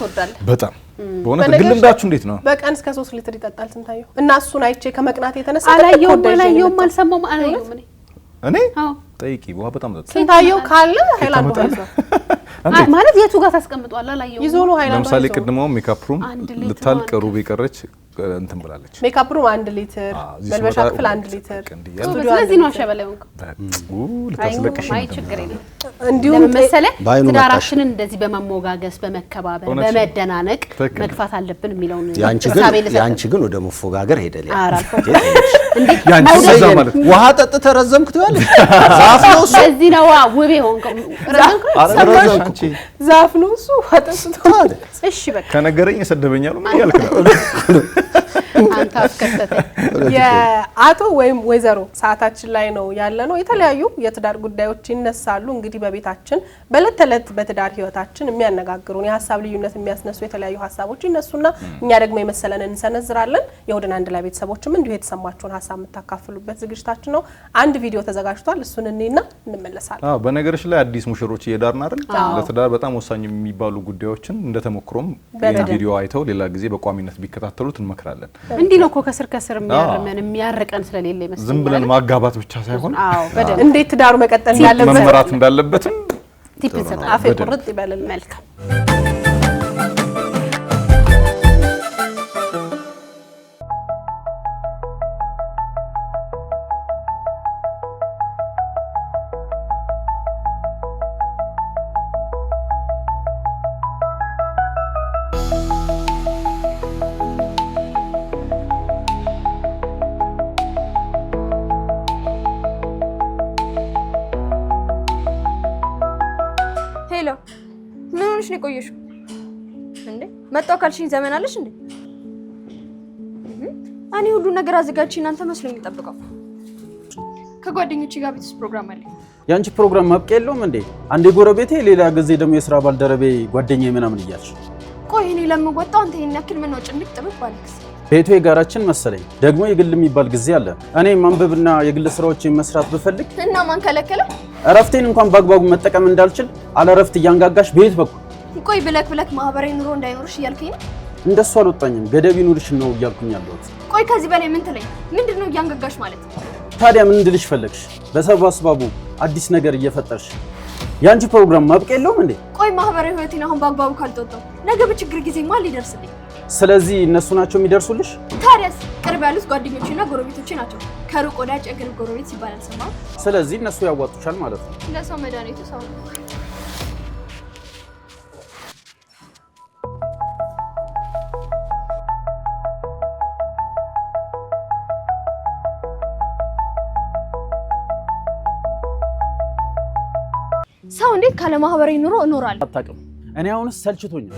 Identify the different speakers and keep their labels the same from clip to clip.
Speaker 1: ትወዳለህ
Speaker 2: በጣም በእውነት ግን ልምዳችሁ እንዴት ነው
Speaker 3: በቀን እስከ 3 ሊትር ይጠጣል ስንታየው እና እሱን አይቼ ከመቅናት የተነሳ
Speaker 1: አላየውም አልሰማም አላየውም
Speaker 2: እኔ ጠይቂ ውሃ በጣም ጠጣ
Speaker 3: ስንታየው ካለ ሃይላንድ ነው
Speaker 1: ማለት የቱ ጋር ታስቀምጧል አላየውም
Speaker 3: ይዞ ነው ሃይላንድ
Speaker 2: ለምሳሌ ቅድመው ሜካፕሩም ልታልቅ ሩብ ይቀርች እንትን ብላለች
Speaker 3: ሜካፕሩም 1 ሊትር መልበሻ ክፍል 1 ሊትር
Speaker 1: ስለዚህ ነው አሸበላው
Speaker 2: ልታስለቅሽ
Speaker 1: አይ ችግር የለም
Speaker 3: እንዲሁ
Speaker 1: ለምሳሌ ትዳራችንን እንደዚህ በመሞጋገስ በመከባበር በመደናነቅ መግፋት አለብን የሚለው
Speaker 4: ያንቺ ግን ወደ መፎጋገር ሄደለ
Speaker 2: ያንቺ ሰዛ ማለት
Speaker 4: ውሃ ጠጥተ ረዘምክ ትያለሽ ዛፍ ነው እሱ
Speaker 1: እዚህ ነው ውብ ሆንከው
Speaker 4: ረዘምክ
Speaker 3: ዛፍ ነው እሱ ወጥቶ
Speaker 1: እሺ በቃ
Speaker 2: ከነገረኝ ሰደበኛሉ ምን ያልክ ነው
Speaker 1: አንተ አስከተተ
Speaker 3: የአቶ ወይም ወይዘሮ ሰዓታችን ላይ ነው ያለነው የተለያዩ የትዳር ጉዳዮች ይነሳሉ እንግዲህ በቤታችን በእለት ተለት በትዳር ህይወታችን የሚያነጋግሩን የሐሳብ ልዩነት የሚያስነሱ የተለያዩ ሐሳቦች ይነሱና እኛ ደግሞ የመሰለንን እንሰነዝራለን የወደን አንድ ላይ ቤተሰቦችም እንዲሁ የተሰማቸውን ሐሳብ የምታካፍሉበት ዝግጅታችን ነው አንድ ቪዲዮ ተዘጋጅቷል እሱን እንይና እንመለሳለን
Speaker 2: በነገርሽ ላይ አዲስ ሙሽሮች እየዳርን አይደል ለትዳር በጣም ወሳኝ የሚባሉ ጉዳዮችን እንደተሞክሮም ቪዲዮ አይተው ሌላ ጊዜ በቋሚነት ቢከታተሉት እንመክራለን
Speaker 1: እንዴ ነው ከስር ከስር የሚያርቀን ስለሌለ ይመስላል
Speaker 2: ዝም ብለን ማጋባት ብቻ ሳይሆን
Speaker 3: እንዴት ትዳሩ መቀጠል ያለበት
Speaker 2: መመራት እንዳለበትም
Speaker 1: ቲፕ ሰጣ
Speaker 3: አፌ ቁርጥ ይበላል
Speaker 1: መልካም
Speaker 5: ቆየሽ እንዴ መጣው ካልሽኝ ዘመን አለሽ እንዴ አኒ ሁሉ ነገር አዘጋጅ እናንተ መስሎኝ ተጠብቀው ከጓደኞቼ ጋር ቤትስ ፕሮግራም አለ
Speaker 6: ያንቺ ፕሮግራም ማብቂያ የለውም እንዴ አንዴ ጎረቤቴ ሌላ ጊዜ ደግሞ የሥራ ባልደረቤ ጓደኛዬ ምናምን እያልሽ
Speaker 5: ቆይ እኔ ለምወጣው አንተ ይሄን ያክል ምን ነው ጭንቅ ጥብቅ ባልክስ
Speaker 6: ቤቱ የጋራችን መሰለኝ ደግሞ የግል የሚባል ጊዜ አለ እኔ ማንበብና የግል ስራዎችን መስራት ብፈልግ
Speaker 5: እና ማን ከለከለ
Speaker 6: እረፍቴን እንኳን ባግባቡ መጠቀም እንዳልችል አለረፍት ያንጋጋሽ ቤት በኩል
Speaker 5: ቆይ ብለክ ማህበራዊ ኑሮ እንዳይኖርሽ እያልከኝ ነው
Speaker 6: እንደሱ አልወጣኝም ገደብ ይኑርሽ ነው እያልኩኝ ያለሁት
Speaker 5: ቆይ ከዚህ በላይ ምን ትለኝ ምንድነው ያንጋጋሽ ማለት
Speaker 6: ታዲያ ምን እንድልሽ ፈለግሽ በሰባስባቡ አዲስ ነገር እየፈጠርሽ ያንቺ ፕሮግራም ማብቂያ የለውም እንዴ
Speaker 5: ቆይ ማህበራዊ ህይወቴን አሁን ባግባቡ ካልተወጣው ነገ በችግር ጊዜ ማን ሊደርስልኝ
Speaker 6: ስለዚህ እነሱ ናቸው የሚደርሱልሽ
Speaker 5: ታዲያስ ቅርብ ያሉት ጓደኞቼና ጎረቤቶቼ ናቸው ከሩቅ ወዳጅ እግር ጎረቤት ሲባል አልሰማ
Speaker 6: ስለዚህ እነሱ ያዋጡሻል ማለት ነው
Speaker 5: ለሰው መድኃኒቱ ሰው ሰው እንዴት ካለ ማህበራዊ ኑሮ እኖራለሁ
Speaker 6: አታውቅም እኔ አሁንስ ሰልችቶኛል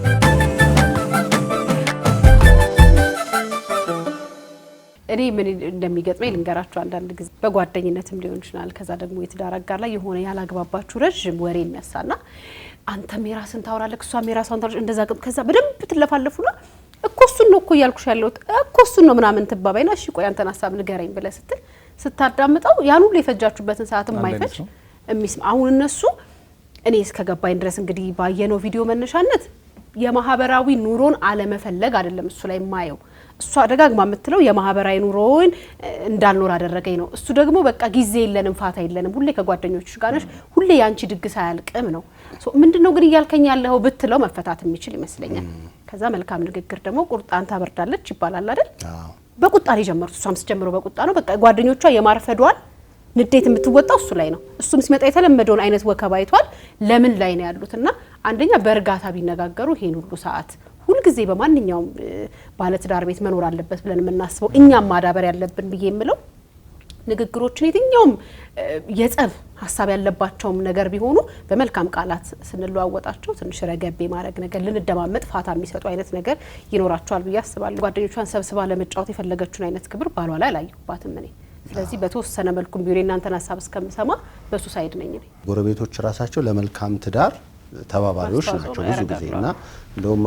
Speaker 1: እኔ ምን እንደሚገጥመኝ ልንገራችሁ አንዳንድ ጊዜ በጓደኝነትም ሊሆን ይችላል ከዛ ደግሞ የትዳር አጋር ላይ የሆነ ያላግባባችሁ ረጅም ወሬ የሚያሳና አንተም የራስን ታወራለህ እሷም የራሷን ታወራለች እንደዛ ከዛ በደንብ ትለፋለፉና እኮ እሱን ነው እኮ ያልኩሽ ያለሁት እኮ እሱን ነው ምናምን ትባባይና እሺ ቆይ አንተን ሐሳብ ንገረኝ ብለህ ስትል ስታዳምጠው ያን ሁሉ የፈጃችሁበትን ሰዓት የማይፈጅ አሁን እነሱ እኔ እስከገባኝ ድረስ እንግዲህ ባየነው ቪዲዮ መነሻነት የማህበራዊ ኑሮን አለመፈለግ አይደለም እሱ ላይ ማየው እሱ አደጋግማ የምትለው የማህበራዊ ኑሮን እንዳልኖር አደረገኝ ነው እሱ ደግሞ በቃ ጊዜ የለንም ፋታ የለንም ሁሌ ከጓደኞችሽ ጋር ነሽ ሁሌ ያንቺ ድግስ አያልቅም ነው ምንድነው ግን ይያልከኝ ያለው ብትለው መፈታት የሚችል ይመስለኛል ከዛ መልካም ንግግር ደግሞ ቁርጣን ታበርዳለች ይባላል አይደል በቁጣ ላይ ጀመሩት እሷም ሲጀምሩ በቁጣ ነው በቃ ጓደኞቿ የማርፈዷል ንዴት የምትወጣው እሱ ላይ ነው እሱም ሲመጣ የተለመደውን አይነት ወከባይቷል ለምን ላይ ነው ያሉትና አንደኛ በእርጋታ ቢነጋገሩ ይሄን ሁሉ ሰዓት ሁሉ ጊዜ በማንኛውም ባለትዳር ቤት መኖር አለበት ብለን የምናስበው እኛም ማዳበር ያለብን ብዬ የምለው ንግግሮችን የትኛውም የጸብ ሐሳብ ያለባቸውም ነገር ቢሆኑ በመልካም ቃላት ስንለዋወጣቸው ትንሽ ረገቤ ማድረግ ነገር ልንደማመጥ ፋታ የሚሰጡ አይነት ነገር ይኖራቸዋል ብዬ አስባለሁ ጓደኞቿን ሰብስባ ለመጫወት የፈለገችውን አይነት ክብር ባሏ ላይ አላየሁባትም እኔ ስለዚህ በተወሰነ መልኩ ቢሆን እናንተን ሐሳብ እስከምሰማ በሱ ሳይድ ነኝ እኔ
Speaker 4: ጎረቤቶች ራሳቸው ለመልካም ትዳር ተባባሪዎች ናቸው ብዙ ጊዜና እንደውም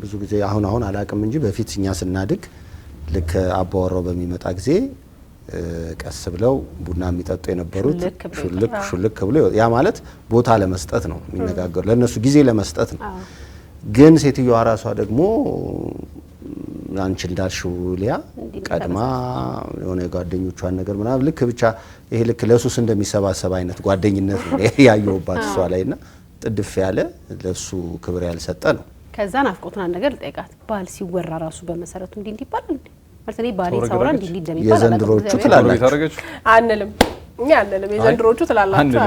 Speaker 4: ብዙ ጊዜ አሁን አላቅም እንጂ በፊት እኛ ስናድግ ልክ አባወራው በሚመጣ ጊዜ ቀስ ብለው ቡና የሚጠጡ የነበሩት ሹልክ ብለው ያ ማለት ቦታ ለመስጠት ነው የሚነጋገሩ ለነሱ ጊዜ ለመስጠት ነው ግን ሴትዮዋ ራሷ ደግሞ አንቺ እንዳልሽው ሊያ ቀድማ የሆነ ጓደኞቿን ነገር ምናምን ልክ ብቻ ይሄ ልክ ለሱስ እንደሚሰባሰብ አይነት ጓደኝነት ነው ያየውባት እሷ ላይና ጥድፍ ያለ ለሱ ክብር ያልሰጠ ነው።
Speaker 1: ከዛ ናፍቆትን አንድ ነገር ልጠይቃት። ባል ሲወራ ራሱ በመሰረቱ እንዲህ ይባላል ማለት ነው። ባል ሲወራ እንዲህ እንደሚባል
Speaker 4: የዘንድሮቹ ትላላችሁ
Speaker 3: አንልም እኛ አንልም የዘንድሮቹ ትላላችሁ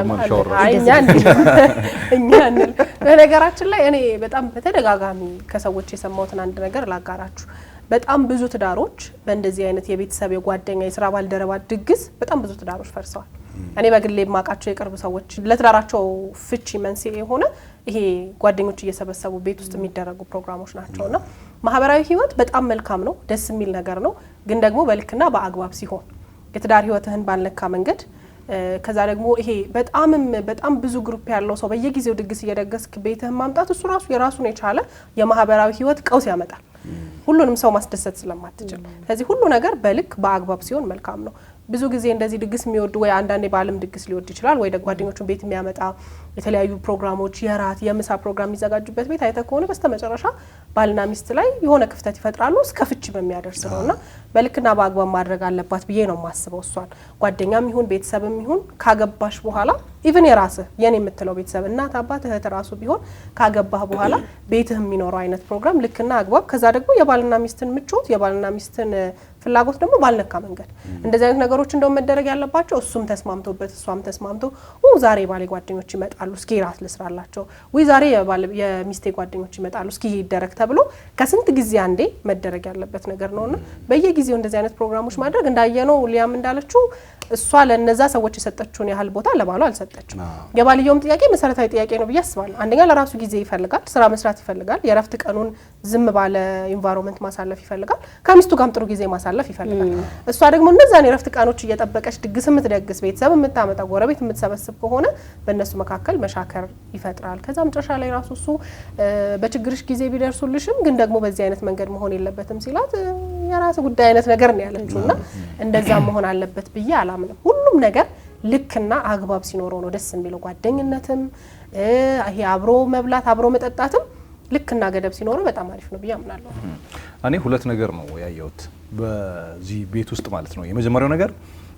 Speaker 3: እኛ አንልም። በነገራችን ላይ እኔ በጣም በተደጋጋሚ ከሰዎች የሰማሁትን አንድ ነገር ላጋራችሁ። በጣም ብዙ ትዳሮች በእንደዚህ አይነት የቤተሰብ የጓደኛ የስራ ባልደረባ ድግስ በጣም ብዙ ትዳሮች ፈርሰዋል። እኔ በግሌ የማውቃቸው የቅርብ ሰዎች ለትዳራቸው ፍቺ መንስኤ የሆነ ይሄ ጓደኞች እየሰበሰቡ ቤት ውስጥ የሚደረጉ ፕሮግራሞች ናቸውና ማህበራዊ ህይወት በጣም መልካም ነው፣ ደስ የሚል ነገር ነው። ግን ደግሞ በልክና በአግባብ ሲሆን የትዳር ህይወትህን ባልነካ መንገድ ከዛ ደግሞ ይሄ በጣም ብዙ ግሩፕ ያለው ሰው በየጊዜው ድግስ እየደገስክ ቤትህን ማምጣት እሱ ራሱ የራሱን የቻለ የማህበራዊ ህይወት ቀውስ ያመጣል። ሁሉንም ሰው ማስደሰት ስለማትችል ስለዚህ ሁሉ ነገር በልክ በአግባብ ሲሆን መልካም ነው። ብዙ ጊዜ እንደዚህ ድግስ የሚወዱ ወይ አንዳንዴ ባልም ድግስ ሊወድ ይችላል ወይ ጓደኞቹን ቤት የሚያመጣ የተለያዩ ፕሮግራሞች የራት የምሳ ፕሮግራም የሚዘጋጁበት ቤት አይተ ከሆነ በስተመጨረሻ ባልና ሚስት ላይ የሆነ ክፍተት ይፈጥራሉ እስከ ፍቺ በሚያደርስ ነውና በልክና በአግባብ ማድረግ አለባት ብዬ ነው ማስበው። እሷን ጓደኛም ይሁን ቤተሰብም ይሁን ካገባሽ በኋላ ኢቭን የራስህ የኔ የምትለው ቤተሰብ እናት አባት እህት ራሱ ቢሆን ካገባህ በኋላ ቤትህ የሚኖረው አይነት ፕሮግራም ልክና አግባብ ከዛ ደግሞ የባልና ሚስትን ምቾት የባልና ሚስትን ፍላጎት ደግሞ ባልነካ መንገድ እንደዚህ አይነት ነገሮች እንደው መደረግ ያለባቸው እሱም ተስማምቶበት እሷም ተስማምቶ ዛሬ ባሌ ጓደኞች ይመጣሉ እስኪ ራት ልስራላቸው ወይ ዛሬ የሚስቴ ጓደኞች ይመጣሉ እስኪ ይደረግ ተብሎ ከስንት ጊዜ አንዴ መደረግ ያለበት ነገር ነውና በየጊዜው እንደዚህ አይነት ፕሮግራሞች ማድረግ እንዳየነው ሊያም እንዳለችው እሷ ለነዛ ሰዎች የሰጠችውን ያህል ቦታ ለባሉ አልሰጠችም። የባልየውም ጥያቄ መሰረታዊ ጥያቄ ነው ብዬ አስባለሁ። አንደኛ ለራሱ ጊዜ ይፈልጋል፣ ስራ መስራት ይፈልጋል፣ የረፍት ቀኑን ዝም ባለ ኢንቫይሮንመንት ማሳለፍ ይፈልጋል፣ ከሚስቱ ጋርም ጥሩ ጊዜ ማሳለፍ ይፈልጋል። እሷ ደግሞ እነዛን የረፍት ቀኖች እየጠበቀች ድግስ የምትደግስ ቤተሰብ የምታመጣ ጎረቤት የምትሰበስብ ከሆነ በእነሱ መካከል መሻከር ይፈጥራል። ከዛ መጨረሻ ላይ ራሱ እሱ በችግርሽ ጊዜ ቢደርሱልሽም ግን ደግሞ በዚህ አይነት መንገድ መሆን የለበትም ሲላት የራስ ጉዳይ አይነት ነገር ነው ያለችውና እንደዛ መሆን አለበት ብዬ አላምንም። ሁሉም ነገር ልክና አግባብ ሲኖረው ነው ደስ የሚለው። ጓደኝነትም ይሄ አብሮ መብላት አብሮ መጠጣትም ልክና ገደብ ሲኖረው በጣም አሪፍ ነው ብዬ አምናለሁ።
Speaker 2: እኔ ሁለት ነገር ነው ያየሁት በዚህ ቤት ውስጥ ማለት ነው። የመጀመሪያው ነገር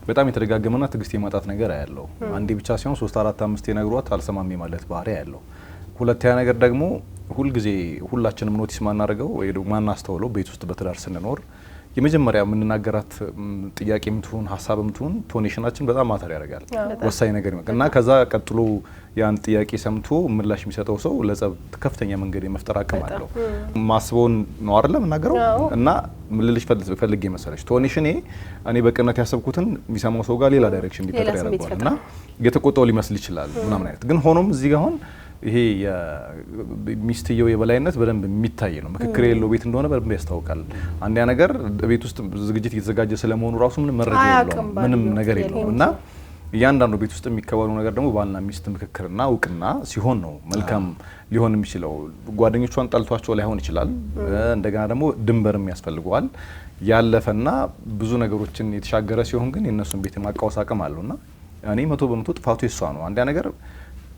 Speaker 2: በጣም የተደጋገመና ትግስት የማጣት ነገር ያለው አንዴ ብቻ ሲሆን 3 4 5 የነግሯት አልሰማም ማለት ባህሪ ያለው። ሁለተኛ ነገር ደግሞ ሁልጊዜ ሁላችንም ኖቲስ ማናረገው ወይ ደግሞ ማናስተውለው ቤት ውስጥ በትዳር ስንኖር የመጀመሪያ የምንናገራት ጥያቄ ምትሆን ሀሳብ ምትሆን ቶኔሽናችን በጣም ማተር ያደርጋል፣ ወሳኝ ነገር ነው እና ከዛ ቀጥሎ ያን ጥያቄ ሰምቶ ምላሽ የሚሰጠው ሰው ለጸብ ከፍተኛ መንገድ የመፍጠር አቅም አለው። ማስበውን ነው አይደለም እናገረው እና ምልልሽ ፈልጌ መሰለሽ ቶኔሽኔ እኔ በቅነት ያሰብኩትን የሚሰማው ሰው ጋር ሌላ ዳይሬክሽን እንዲፈጥር ያደርጋል እና የተቆጣው ሊመስል ይችላል ምናምን አይነት ግን ሆኖም እዚህ ጋር አሁን ይሄ የሚስትየው የበላይነት በደንብ የሚታይ ነው። ምክክር የሌለው ቤት እንደሆነ በደንብ ያስታውቃል። አንዲያ ነገር ቤት ውስጥ ዝግጅት እየተዘጋጀ ስለመሆኑ ራሱ ምንም መረጃ የለውም፣ ምንም ነገር የለውም እና እያንዳንዱ ቤት ውስጥ የሚከበሩ ነገር ደግሞ ባልና ሚስት ምክክርና እውቅና ሲሆን ነው መልካም ሊሆን የሚችለው። ጓደኞቿን ጠልቷቸው ላይሆን ይችላል። እንደገና ደግሞ ድንበርም ያስፈልገዋል። ያለፈና ብዙ ነገሮችን የተሻገረ ሲሆን ግን የነሱን ቤት ማቃወስ አቅም አለውና እኔ 100% ጥፋቱ የሷ ነው። አንዲያ ነገር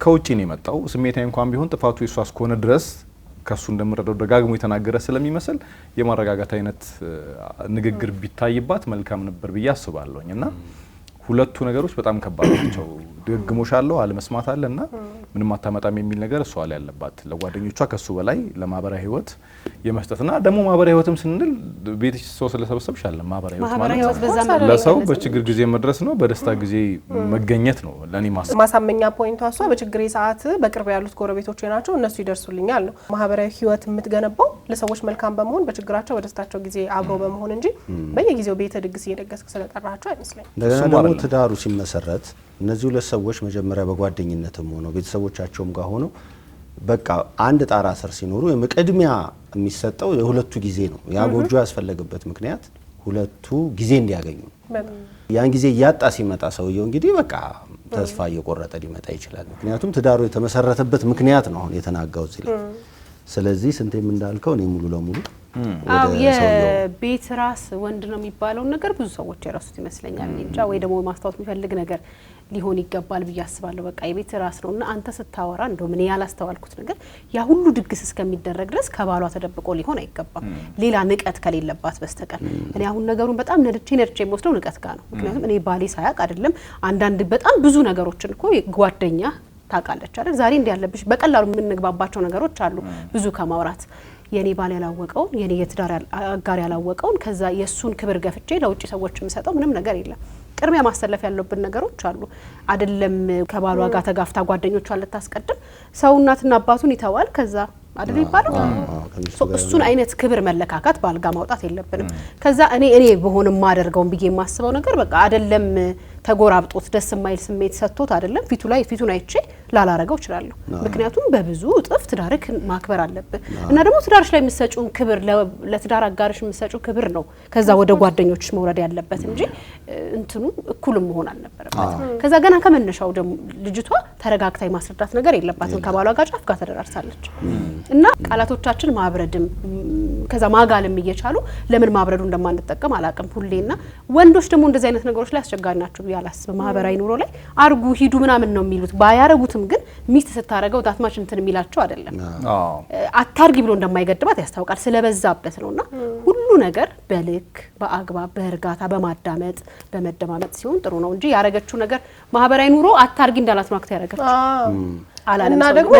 Speaker 2: ከውጪ ነው የመጣው ስሜታዊ እንኳን ቢሆን ጥፋቱ የሷ እስከሆነ ድረስ ከሱ እንደምረዳው ደጋግሞ የተናገረ ስለሚመስል የማረጋጋት አይነት ንግግር ቢታይባት መልካም ነበር ብዬ አስባለሁኝ እና ሁለቱ ነገሮች በጣም ከባድ ናቸው። ድግግሞሽ አለው አለመስማት አለና ምንም አታመጣም የሚል ነገር እሷ ላይ ያለባት ለጓደኞቿ ከሱ በላይ ለማህበራዊ ህይወት የመስጠትና ደግሞ ማህበራዊ ህይወትም ስንል ቤት ሰው ስለሰበሰብሽ አለ ማህበራዊ ህይወት ማለት ለሰው በችግር ጊዜ መድረስ ነው፣ በደስታ ጊዜ መገኘት ነው። ለኔ
Speaker 3: ማሳመኛ ፖይንቷ እሷ በችግር ሰዓት በቅርብ ያሉት ጎረቤቶች ናቸው እነሱ ይደርሱልኛል ነው። ማህበራዊ ህይወት የምትገነባው ለሰዎች መልካም በመሆን በችግራቸው በደስታቸው ጊዜ አብሮ በመሆን እንጂ በየጊዜው ቤት ድግስ እየደገስክ ስለጠራቸው አይመስለኝም።
Speaker 4: ደግሞ ትዳሩ ሲመሰረት እነዚህ ሁለት ሰዎች መጀመሪያ በጓደኝነትም ሆነው ቤተሰቦቻቸውም ጋር ሆነው በቃ አንድ ጣራ ስር ሲኖሩ የቅድሚያ የሚሰጠው የሁለቱ ጊዜ ነው። ያ ጎጆ ያስፈለገበት ምክንያት ሁለቱ ጊዜ እንዲያገኙ ነው። ያን ጊዜ እያጣ ሲመጣ ሰውየው እንግዲህ በቃ ተስፋ እየቆረጠ ሊመጣ ይችላል። ምክንያቱም ትዳሩ የተመሰረተበት ምክንያት ነው አሁን የተናጋው እዚህ ላይ። ስለዚህ ስንቴም እንዳልከው እኔ ሙሉ ለሙሉ
Speaker 1: አው የቤት ራስ ወንድ ነው የሚባለው ነገር ብዙ ሰዎች የራሱት ይመስለኛል እንጃ ወይ ደግሞ ማስተዋወቅ የሚፈልግ ነገር ሊሆን ይገባል ብዬ አስባለሁ። በቃ የቤት ራስ ነውና አንተ ስታወራ እንደው ምን ያላስተዋልኩት ነገር ያ ሁሉ ድግስ እስከሚደረግ ድረስ ከባሏ ተደብቆ ሊሆን አይገባም ሌላ ንቀት ከሌለባት በስተቀር። እኔ አሁን ነገሩን በጣም ነድቼ የምወስደው ንቀት ጋር ነው። ምክንያቱም እኔ ባሌ ሳያቅ አይደለም አንዳንድ በጣም ብዙ ነገሮችን እኮ ጓደኛ ታውቃለች አይደል ዛሬ እንዲህ ያለብሽ በቀላሉ የምንግባባቸው ነገሮች አሉ ብዙ ከማውራት የኔ ባል ያላወቀውን የኔ የትዳር አጋር ያላወቀውን ከዛ የሱን ክብር ገፍቼ ለውጭ ሰዎች የምሰጠው ምንም ነገር የለም። ቅድሚያ ማስተላለፍ ያለብን ነገሮች አሉ አይደለም። ከባሏ ጋር ተጋፍታ ጓደኞቿን ልታስቀድም ሰው እናትና አባቱን ይተዋል ከዛ አይደል ይባላል። እሱን አይነት ክብር መለካካት ባልጋ ማውጣት የለብንም። ከዛ እኔ በሆንም ማደርገውን ብዬ የማስበው ነገር በቃ አይደለም ተጎራብጦት ደስ የማይል ስሜት ሰጥቶት አይደለም ፊቱን አይቼ ላላረገው እችላለሁ። ምክንያቱም በብዙ እጥፍ ትዳርክ ማክበር አለብህ እና ደግሞ ትዳርሽ ላይ የምትሰጪው ክብር ለትዳር አጋርሽ የምትሰጪው ክብር ነው ከዛ ወደ ጓደኞችሽ መውረድ ያለበት እንጂ እንትኑ እኩልም መሆን አልነበረበትም። ከዛ ገና ከመነሻው ደግሞ ልጅቷ ተረጋግታ ማስረዳት ነገር የለባትም። ከባሏ ጋር ጫፍ ጋር ተደራርሳለች እና ቃላቶቻችን ማብረድም ከዛ ማጋልም እየቻሉ ለምን ማብረዱ እንደማንጠቀም አላቅም ሁሌና ወንዶች ደግሞ እንደዚህ አይነት ነገሮች ላይ አስቸጋሪ ናቸው ያላስ ማህበራዊ ኑሮ ላይ አርጉ ሂዱ ምናምን ነው የሚሉት ባያረጉትም ግን ሚስት ስታረገው ዳትማች እንትን የሚላቸው አይደለም። አታርጊ ብሎ እንደማይገድባት ያስታውቃል ስለበዛበት ነውና ሁሉ ነገር በልክ በአግባብ በእርጋታ በማዳመጥ በመደማመጥ ሲሆን ጥሩ ነው እንጂ ያረገችው ነገር ማህበራዊ ኑሮ አታርጊ እንዳላት ማክተ ያረገች
Speaker 3: እና ደግሞ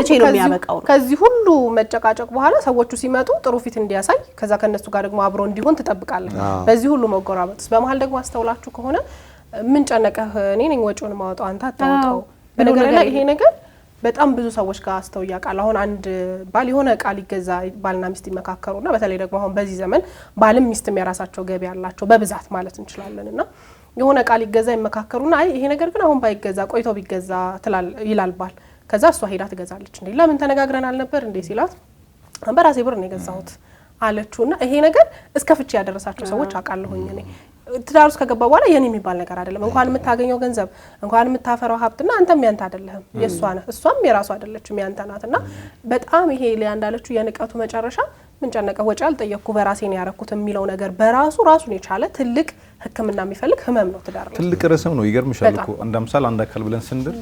Speaker 3: ከዚህ ሁሉ መጨቃጨቅ በኋላ ሰዎቹ ሲመጡ ጥሩ ፊት እንዲያሳይ ከዛ ከነሱ ጋር ደግሞ አብሮ እንዲሆን ትጠብቃለህ። በዚህ ሁሉ መጎራበጥስ በመሃል ደግሞ አስተውላችሁ ከሆነ ምን ጨነቀህ እኔ ነኝ ወጪውን ማውጣው አንተ አታውጣው። በነገር ላይ ይሄ ነገር በጣም ብዙ ሰዎች ጋር አስተውያቃል። አሁን አንድ ባል የሆነ ቃል ይገዛ ባልና ሚስት ይመካከሩና በተለይ ደግሞ አሁን በዚህ ዘመን ባልም ሚስትም የራሳቸው ገቢ ያላቸው በብዛት ማለት እንችላለንና የሆነ ቃል ይገዛ ይመካከሩና አይ ይሄ ነገር ግን አሁን ባይገዛ ቆይቶ ቢገዛ ይላል ባል። ከዛ እሷ ሄዳ ትገዛለች እንዴ ለምን ተነጋግረን አልነበር እንዴ ሲላት በራሴ ብር ነው የገዛሁት አለችውና ይሄ ነገር እስከ ፍቺ ያደረሳቸው ሰዎች አቃለሁኝ እኔ። ትዳር ውስጥ ከገባ በኋላ የኔ የሚባል ነገር አይደለም። እንኳን የምታገኘው ገንዘብ እንኳን የምታፈራው ሀብትና አንተም ያንተ አይደለም የሷ ነህ እሷም የራሷ አይደለችም ያንተ ናትና በጣም ይሄ ሊያንዳለችው የንቀቱ መጨረሻ ምን ጨነቀ ወጪ አልጠየቅኩ በራሴ ነው ያረኩት የሚለው ነገር በራሱ ራሱን የቻለ ትልቅ ሕክምና የሚፈልግ ህመም ነው። ትዳር ነው ትልቅ
Speaker 2: ርዕስም ነው። ይገርምሻል እኮ እንደምሳሌ አንድ አካል ብለን ስንድር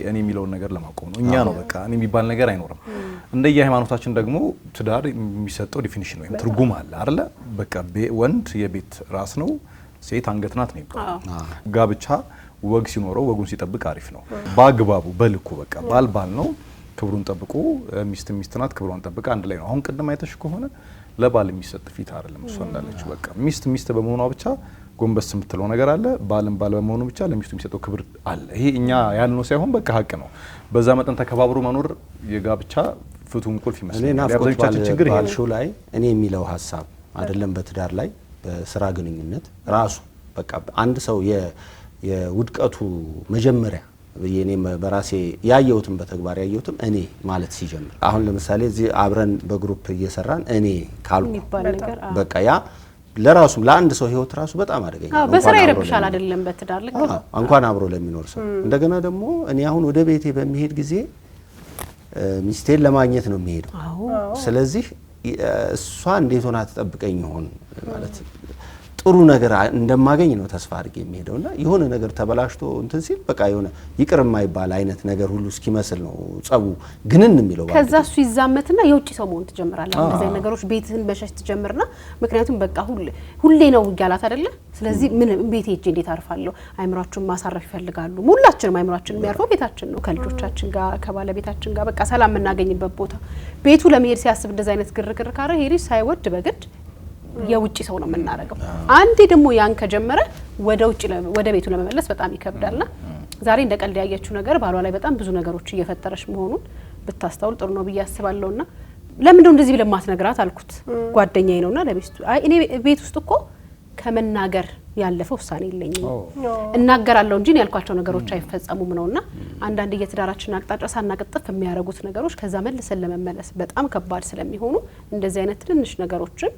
Speaker 2: እኔ የሚለውን ነገር ለማቆም ነው እኛ ነው በቃ እኔ የሚባል ነገር አይኖርም። እንደየ ሃይማኖታችን ደግሞ ትዳር የሚሰጠው ዲፊኒሽን ወይም ትርጉም አለ አይደለ? በቃ ወንድ የቤት ራስ ነው ሴት አንገት ናት ነው ይባላል። ጋብቻ ወግ ሲኖረው ወጉን ሲጠብቅ አሪፍ ነው በአግባቡ በልኩ በቃ ባል ነው ክብሩን ጠብቆ ሚስት ናት ክብሩን ጠብቃ አንድ ላይ ነው። አሁን ቅድም አይተሽ ከሆነ ለባል የሚሰጥ ፊት አይደለም እሷ እንዳለችው በቃ ሚስት በመሆኗ ብቻ ጎንበስ የምትለው ነገር አለ። ባል በመሆኑ ብቻ ለሚስቱ የሚሰጠው ክብር አለ። ይሄ እኛ ያልነው ሳይሆን በቃ ሀቅ ነው። በዛ መጠን ተከባብሮ መኖር የጋብቻ ፍቱን ቁልፍ ይመስላል። ያብዛኛችን ችግር ይሄ ነው
Speaker 4: ላይ እኔ የሚለው ሐሳብ አይደለም በትዳር ላይ በስራ ግንኙነት ራሱ በቃ አንድ ሰው የውድቀቱ መጀመሪያ የኔ በራሴ ያየሁትም በተግባር ያየሁትም እኔ ማለት ሲጀምር አሁን ለምሳሌ እዚህ አብረን በግሩፕ እየሰራን እኔ ካልኩ በቃ ያ ለራሱም ለአንድ ሰው ህይወት ራሱ በጣም አደገኛ ነው።
Speaker 1: በስራ ይረብሻል አይደለም በትዳር ልክ
Speaker 4: እንኳን አብሮ ለሚኖር ሰው እንደገና ደግሞ እኔ አሁን ወደ ቤቴ በሚሄድ ጊዜ ሚስቴን ለማግኘት ነው የሚሄደው። ስለዚህ እሷ እንዴት ሆና ተጠብቀኝ ይሆን ማለት ጥሩ ነገር እንደማገኝ ነው ተስፋ አድርጌ የሚሄደውና የሆነ ነገር ተበላሽቶ እንትን ሲል በቃ የሆነ ይቅር የማይባል አይነት ነገር ሁሉ እስኪመስል ነው ጸቡ ግንን የሚለው ባለ
Speaker 1: ከዛ እሱ ይዛመትና የውጭ ሰው መሆን ትጀምራለህ። እንደዚህ ነገሮች ቤትህን መሸሽ ትጀምርና ምክንያቱም በቃ ሁሌ ነው ያላት አይደለ? ስለዚህ ምን ቤቴ ሄጄ እንዴት አርፋለሁ? አይምሯችሁን ማሳረፍ ይፈልጋሉ። ሁላችንም አይምሯችን የሚያርፈው ቤታችን ነው ከልጆቻችን ጋር ከባለቤታችን ጋር በቃ ሰላም የምናገኝበት ቦታ። ቤቱ ለመሄድ ሲያስብ እንደዚህ አይነት ግርግር ካረ ሄሪ ሳይወድ በግድ የውጭ ሰው ነው የምናረገው። አንዴ ደግሞ ያን ከጀመረ ወደ ቤቱ ለመመለስ በጣም ይከብዳልና ዛሬ እንደ ቀልድ ያያችሁ ነገር ባሏ ላይ በጣም ብዙ ነገሮች እየፈጠረች መሆኑን ብታስተውል ጥሩ ነው ብዬ አስባለሁና ለምን እንደዚህ ብለ ማትነግራት አልኩት። ጓደኛዬ ነውና ለቤቱ እኔ ቤት ውስጥ እኮ ከመናገር ያለፈው ውሳኔ የለኝም እናገራለሁ እንጂ ያልኳቸው ነገሮች አይፈጸሙም ነውና አንዳንድ የትዳራችን አቅጣጫ ሳናቀጥፍ የሚያረጉት ነገሮች ከዛ መልሰን ለመመለስ በጣም ከባድ ስለሚሆኑ እንደዚህ አይነት ትንሽ ነገሮችን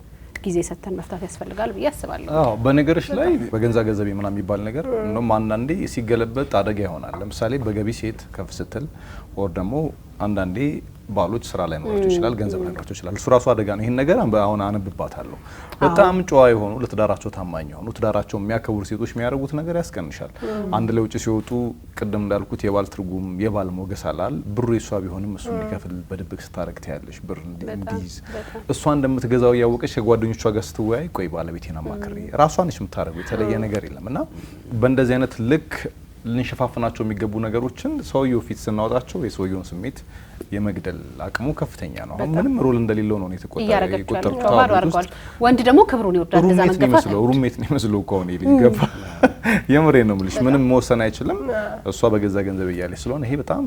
Speaker 1: ጊዜ ሰተን መፍታት ያስፈልጋል ብዬ አስባለሁ።
Speaker 2: በነገርሽ ላይ በገንዛ ገንዘብ ምናምን የሚባል ነገር ነው አንዳንዴ ሲገለበጥ አደጋ ይሆናል። ለምሳሌ በገቢ ሴት ከፍ ስትል ወር ደግሞ አንዳንዴ ባሎች ስራ ላይ ኖራቸው ይችላል ገንዘብ ነገራቸው ይችላል እሱ ራሱ አደጋ ነው ይሄን ነገር አሁን አነብባታለሁ በጣም ጨዋ የሆኑ ለትዳራቸው ታማኝ የሆኑ ትዳራቸው የሚያከብሩ ሴቶች የሚያደርጉት ነገር ያስቀንሻል አንድ ላይ ውጪ ሲወጡ ቅድም እንዳልኩት የባል ትርጉም የባል ሞገስ አላል ብሩ የሷ ቢሆንም እሱ እንዲከፍል በድብቅ ስታረክት ያለሽ ብር እንዲይዝ እሷ እንደምትገዛው ያወቀሽ ከጓደኞቿ ጋር ስትወያይ ቆይ ባለቤቴና ማክሪ ራሷን ነች የምታረገው የተለየ ነገር የለምና በእንደዚህ አይነት ልክ ልንሸፋፍናቸው የሚገቡ ነገሮችን ሰውየው ፊት ስናወጣቸው የሰውየውን ስሜት የመግደል አቅሙ ከፍተኛ ነው ምንም ሮል እንደሌለው ነው የተቆጠረው
Speaker 1: ወንድ ደግሞ ክብሩን ይወዳል እንደዛ ነገፋት
Speaker 2: ሩሜት ነው መስሎ ኮኔ ሊገባ የምሬ ነው ምልሽ ምንም መወሰን አይችልም እሷ በገዛ ገንዘብ እያለች ስለሆነ ይሄ በጣም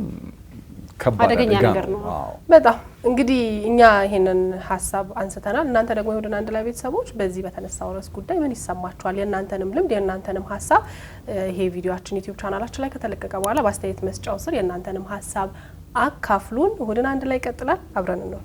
Speaker 1: አደገኛ ነገር ነው
Speaker 3: በጣም እንግዲህ እኛ ይሄንን ሐሳብ አንስተናል እናንተ ደግሞ ወደና አንድ ላይ ቤተሰቦች በዚህ በተነሳው ራስ ጉዳይ ምን ይሰማችኋል የእናንተንም ልምድ የእናንተንም ሐሳብ ይሄ ቪዲዮአችን ዩቲዩብ ቻናላችን ላይ ከተለቀቀ በኋላ በአስተያየት መስጫው ስር የእናንተንም ሐሳብ አካፍሉን ወደና አንድ ላይ ይቀጥላል አብረን ነው